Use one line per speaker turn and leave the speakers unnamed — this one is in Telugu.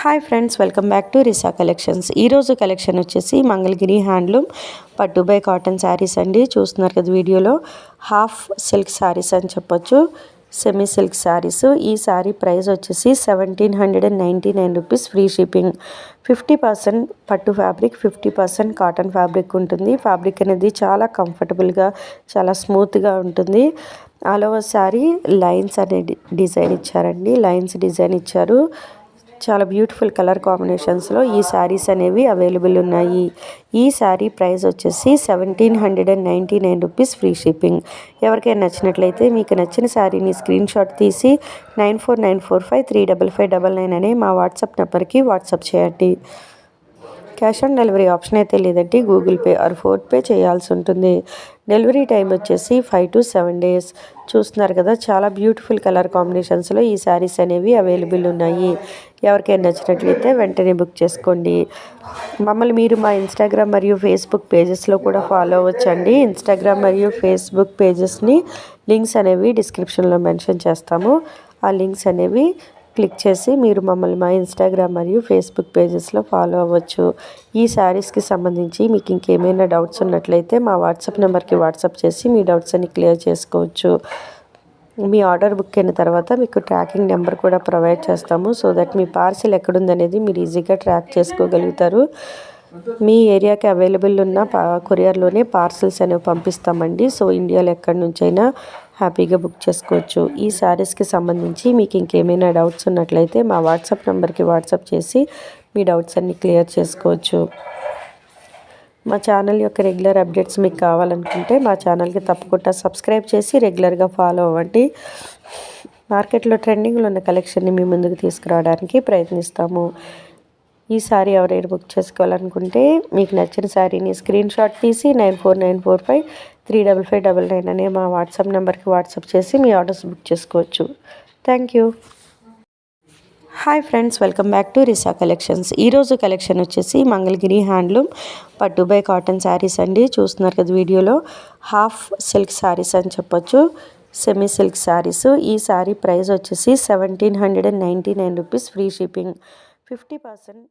Hi friends, welcome back to Risa collections. ఈరోజు కలెక్షన్ వచ్చేసి మంగళగిరి హ్యాండ్లూమ్ పట్టు బై కాటన్ శారీస్ అండి. చూస్తున్నారు కదా వీడియోలో, హాఫ్ సిల్క్ శారీస్ అని చెప్పొచ్చు, సెమీ సిల్క్ శారీస్. ఈ శారీ ప్రైస్ వచ్చేసి 1799 రూపీస్, ఫ్రీ షిప్పింగ్. 50% పట్టు ఫ్యాబ్రిక్, 50% కాటన్ ఫ్యాబ్రిక్ ఉంటుంది. ఫ్యాబ్రిక్ అనేది చాలా కంఫర్టబుల్గా, చాలా స్మూత్గా ఉంటుంది. ఆల్ ఓవర్ శారీ లైన్స్ అనే డిజైన్ ఇచ్చారండి, లైన్స్ డిజైన్ ఇచ్చారు. చాలా బ్యూటిఫుల్ కలర్ కాంబినేషన్స్లో ఈ శారీస్ అనేవి అవైలబుల్ ఉన్నాయి. ఈ శారీ ప్రైస్ వచ్చేసి 1799 రూపీస్, ఫ్రీ షిప్పింగ్. ఎవరికైనా నచ్చినట్లయితే మీకు నచ్చిన శారీని స్క్రీన్ షాట్ తీసి 9494535599 అనే మా వాట్సాప్ నెంబర్కి వాట్సాప్ చేయండి. క్యాష్ ఆన్ డెలివరీ ఆప్షన్ అయితే లేదంటే గూగుల్ పే ఆర్ ఫోన్పే చేయాల్సి ఉంటుంది. డెలివరీ టైం వచ్చేసి 5 to 7 days. చూస్తున్నారు కదా, చాలా బ్యూటిఫుల్ కలర్ కాంబినేషన్స్లో ఈ శారీస్ అనేవి అవైలబుల్ ఉన్నాయి. ఎవరికైనా నచ్చినట్లయితే వెంటనే బుక్ చేసుకోండి. మమ్మల్ని మీరు మా ఇన్స్టాగ్రామ్ మరియు ఫేస్బుక్ పేజెస్లో కూడా ఫాలో అవ్వచ్చండి. ఇన్స్టాగ్రామ్ మరియు ఫేస్బుక్ పేజెస్ని లింక్స్ అనేవి డిస్క్రిప్షన్లో మెన్షన్ చేస్తాము. ఆ లింక్స్ అనేవి క్లిక్ చేసి మీరు మమ్మల్ని మా ఇన్స్టాగ్రామ్ మరియు ఫేస్బుక్ పేజెస్లో ఫాలో అవ్వచ్చు. ఈ శారీస్కి సంబంధించి మీకు ఇంకేమైనా డౌట్స్ ఉన్నట్లయితే మా వాట్సాప్ నెంబర్కి వాట్సాప్ చేసి మీ డౌట్స్ అన్ని క్లియర్ చేసుకోవచ్చు. మీ ఆర్డర్ బుక్ అయిన తర్వాత మీకు ట్రాకింగ్ నెంబర్ కూడా ప్రొవైడ్ చేస్తాము. సో దట్ మీ పార్సిల్ ఎక్కడుందనేది మీరు ఈజీగా ట్రాక్ చేసుకోగలుగుతారు. మీ ఏరియాకి అవైలబుల్ ఉన్న కొరియర్లోనే పార్సిల్స్ అనేవి పంపిస్తామండి. సో ఇండియాలో ఎక్కడి నుంచైనా హ్యాపీగా బుక్ చేసుకోవచ్చు. ఈ శారీస్కి సంబంధించి మీకు ఇంకేమైనా డౌట్స్ ఉన్నట్లయితే మా వాట్సాప్ నెంబర్కి వాట్సాప్ చేసి మీ డౌట్స్ అన్నీ క్లియర్ చేసుకోవచ్చు. మా ఛానల్ యొక్క రెగ్యులర్ అప్డేట్స్ మీకు కావాలనుకుంటే మా ఛానల్కి తప్పకుండా సబ్స్క్రైబ్ చేసి రెగ్యులర్గా ఫాలో అవ్వండి. మార్కెట్లో ట్రెండింగ్లో ఉన్న కలెక్షన్ని మీ ముందుకు తీసుకురావడానికి ప్రయత్నిస్తాము. ఈ శారీ ఎవరైనా బుక్ చేసుకోవాలనుకుంటే మీకు నచ్చిన శారీని స్క్రీన్ షాట్ తీసి 9494535599 అనే మా వాట్సాప్ నెంబర్కి వాట్సాప్ చేసి మీ ఆర్డర్స్ బుక్ చేసుకోవచ్చు. Thank you. Hi friends, welcome back to Risa collections. ఈరోజు కలెక్షన్ వచ్చేసి మంగళగిరి హ్యాండ్లూమ్ పట్టు బై కాటన్ శారీస్ అండి. చూస్తున్నారు కదా వీడియోలో, హాఫ్ సిల్క్ శారీస్ అని చెప్పొచ్చు, సెమీ సిల్క్ శారీస్. ఈ శారీ ప్రైస్ వచ్చేసి 1799 రూపీస్, ఫ్రీ షిప్పింగ్. 50%